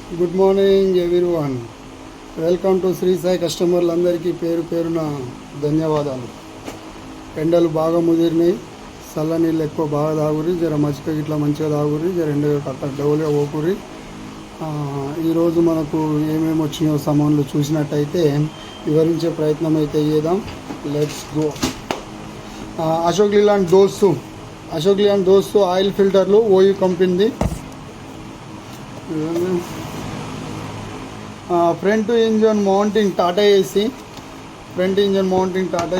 Good morning everyone. Welcome to Shri Sai కస్టమర్లందరికీ పేరు పేరున ధన్యవాదాలు. ఎండలు బాగా ముదిరినాయి, చల్ల నీళ్ళు ఎక్కువ బాగా తాగురి, జర మజ్జిగ ఇట్లా మంచిగా తాగురి, జర ఎండ కట్ట డౌలుగా పోకురి. ఈరోజు మనకు ఏమేమి వచ్చినాయో సామాన్లు చూసినట్టయితే వివరించే ప్రయత్నం అయితే చేద్దాం. Let's go. Ashok Leyland Dost oil ఫిల్టర్లు ఓయూ కంపెనీది. ఫ్రంట్ ఇంజన్ మౌంటింగ్ టాటా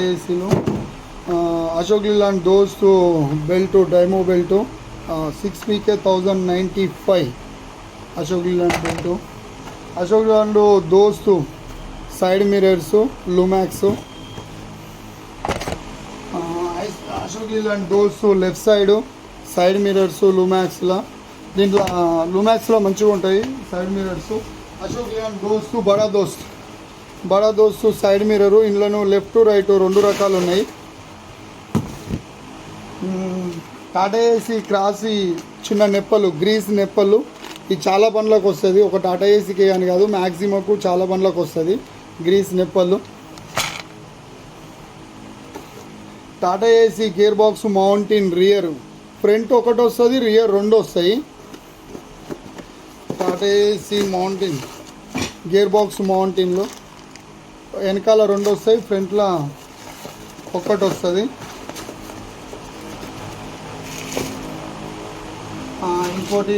ఏసీలు అశోక్ లీలాండ్ దోస్తు బెల్ట్ డైమో belt 6PK 1095 Ashok Leyland belt. Ashok Leyland Dost side mirrors Lumax. Ashok Leyland Dost left side mirrors లూమాక్స్లో. దీంట్లో లూమాక్స్లో మంచిగా ఉంటాయి సైడ్ మిరర్స్. అశోక్ లీలాండ్ దోస్తు బడా దోస్తు సైడ్ మిర్రరు. ఇందులో లెఫ్ట్ రైట్ రెండు రకాలు ఉన్నాయి. టాటా ఏసీ క్రాసి చిన్న నెప్పలు, గ్రీస్ నెప్పలు. ఇది చాలా బండ్లకు వస్తుంది, ఒక టాటా ఏసీకి అని కాదు, మ్యాక్సిమకు చాలా బండ్లకు వస్తుంది గ్రీస్ నెప్పలు. Tata Ace gear box mounting rear front ఒకటి వస్తుంది, రియర్ రెండు వస్తాయి. Tata Ace mounting gear box మౌంటిన్లో వెనకాల రెండు వస్తాయి, ఫ్రంట్లో ఒక్కటి వస్తుంది. ఇంకోటి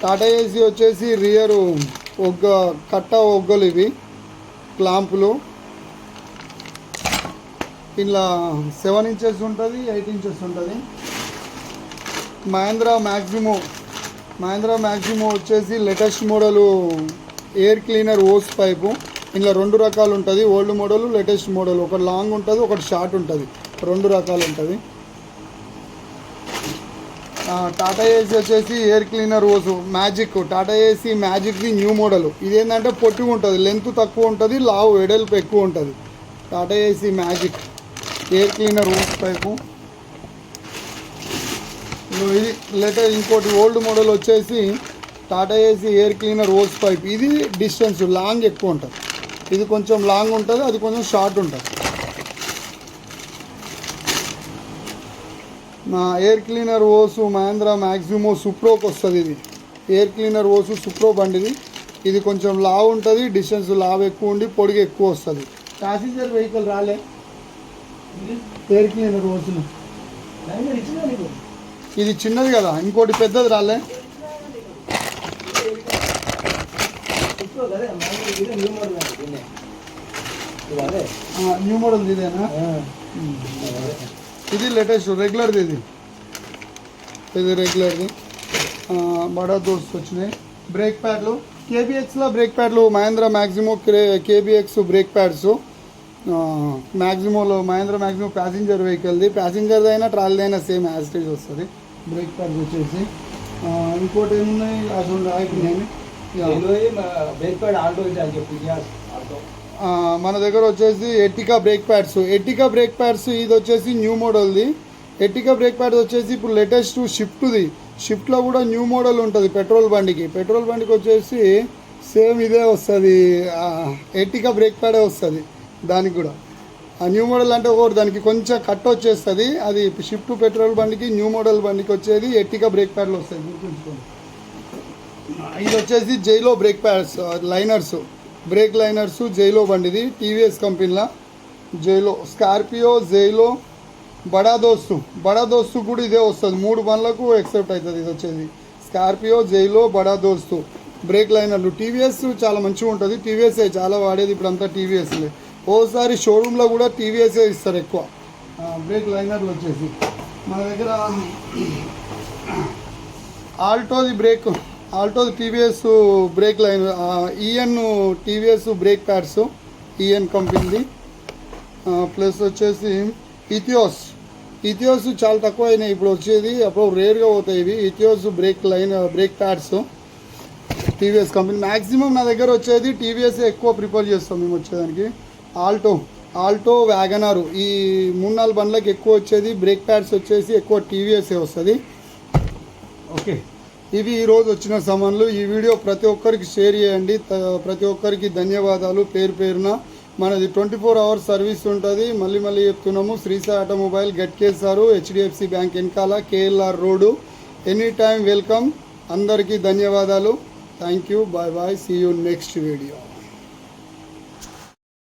టాటా ఏసీ వచ్చేసి రియరు ఒగ్గలు ఇవి క్లాంపులు. ఇలా 7 ఇంచెస్ ఉంటుంది, 8 ఇంచెస్ ఉంటుంది. మహేంద్ర మ్యాక్సిమో వచ్చేసి latest model air cleaner hose pipe. ఇందులో రెండు రకాలు ఉంటుంది, ఓల్డ్ మోడల్ లేటెస్ట్ మోడల్. ఒకటి లాంగ్ ఉంటుంది, ఒకటి షార్ట్ ఉంటుంది, రెండు రకాలు ఉంటుంది. టాటా ఏసీ వచ్చేసి air cleaner hose magic. Tata Ace మ్యాజిక్ది న్యూ మోడల్. ఇదేంటంటే పొట్టిగా ఉంటుంది, లెంత్ తక్కువ ఉంటుంది, లావు వెడల్పు ఎక్కువ ఉంటుంది. Tata AC magic air cleaner hose pipe ఇది లేటెస్ట్. ఇంకోటి ఓల్డ్ మోడల్ వచ్చేసి టాటా ఏసీ ఎయిర్ క్లీనర్ ఓస్ పైప్. ఇది డిస్టెన్స్ లాంగ్ ఎక్కువ ఉంటుంది, ఇది కొంచెం లాంగ్ ఉంటుంది, అది కొంచెం షార్ట్ ఉంటుంది. నా ఎయిర్ క్లీనర్ ఓసు మహేంద్ర మ్యాక్సిమో సూప్రోకి వస్తుంది. ఇది ఎయిర్ క్లీనర్ ఓసు సూప్రో బండిది. ఇది కొంచెం లావు ఉంటుంది, డిస్టెన్స్ లావు ఎక్కువ ఉండి పొడిగి ఎక్కువ వస్తుంది. ప్యాసింజర్ వెహికల్ రాలే ఎయిర్ క్లీనర్ ఓసులు. ఇది చిన్నది కదా, ఇంకోటి పెద్దది రాలే. న్యూ మోడల్ ఇదేనా? ఇది లేటెస్ట్ రెగ్యులర్ది. ఇది రెగ్యులర్ది. బడా దోస్తు వచ్చినాయి బ్రేక్ ప్యాడ్లు. కేబిఎక్స్లో బ్రేక్ ప్యాడ్లు Mahindra Maximo KBX brake pads. Mahindra Maximo passenger వెహికల్ది. ప్యాసింజర్ది అయినా ట్రాలీది అయినా సేమ్ యాజిటేజ్ వస్తుంది బ్రేక్ ప్యాడ్స్ వచ్చేసి. ఇంకోటి ఏమున్నాయి అసలు అయిపోయినాయి. మన దగ్గర వచ్చేసి ఎర్టికా బ్రేక్ ప్యాడ్స్. ఇది వచ్చేసి న్యూ మోడల్ది. ఎర్టికా బ్రేక్ ప్యాడ్స్ వచ్చేసి ఇప్పుడు లేటెస్ట్ షిఫ్ట్లో కూడా న్యూ మోడల్ ఉంటుంది. పెట్రోల్ బండికి వచ్చేసి సేమ్ ఇదే వస్తుంది, ఎర్టికా బ్రేక్ ప్యాడే వస్తుంది దానికి కూడా. ఆ న్యూ మోడల్ అంటే ఒకటి దానికి కొంచెం కట్ వచ్చేస్తుంది. అది షిఫ్ట్ పెట్రోల్ బండికి న్యూ మోడల్ బండికి వచ్చేది ఎర్టికా బ్రేక్ ప్యాడ్లు వస్తాయి, గుర్తుంచుకోండి. ఇది వచ్చేసి Xylo brake pads brake liners Xylo బండిది. టీవీఎస్ కంపెనీలో జైలో స్కార్పియో జైలో బడా దోస్తు కూడా ఇదే వస్తుంది. 3 బండ్లకు ఎక్సెప్ట్ అవుతుంది. ఇది వచ్చేది స్కార్పియో జైలో బడా దోస్తు బ్రేక్ లైనర్లు. టీవీఎస్ చాలా మంచిగా ఉంటుంది, టీవీఎస్ఏ చాలా వాడేది ఇప్పుడు అంతా టీవీఎస్లే. ఓసారి షోరూంలో కూడా టీవీఎస్ఏ ఇస్తారు ఎక్కువ బ్రేక్ లైనర్లు వచ్చేసి. మన దగ్గర ఆల్టోది TVS brake line, EN TVS brake pads EN కంపెనీది. ప్లస్ వచ్చేసి ఇథియోస్ చాలా తక్కువ అయినాయి ఇప్పుడు వచ్చేది, అప్పుడు రేర్గా పోతాయి ఇవి. Etios brake pads TVS company. Maximum నా దగ్గర వచ్చేది టీవీఎస్ ఎక్కువ ప్రిఫర్ చేస్తాం మేము వచ్చేదానికి. ఆల్టో వ్యాగనారు ఈ 3-4 బండ్లకు ఎక్కువ వచ్చేది బ్రేక్ ప్యాడ్స్ వచ్చేసి ఎక్కువ టీవీఎస్ఏ వస్తుంది. ఓకే. ఇవి ఈరోజు వచ్చిన సామాన్లు. ఈ వీడియో ప్రతి ఒక్కరికి షేర్ చేయండి. ప్రతి ఒక్కరికి ధన్యవాదాలు పేరు పేరున. మనది 24 hours సర్వీస్ ఉంటుంది. మళ్ళీ చెప్తున్నాము, Shri Sai automobile Ghatkesar, HDFC bank వెనకాల, KLR road. Any time welcome. అందరికీ ధన్యవాదాలు. Thank you. Bye bye. See you next video.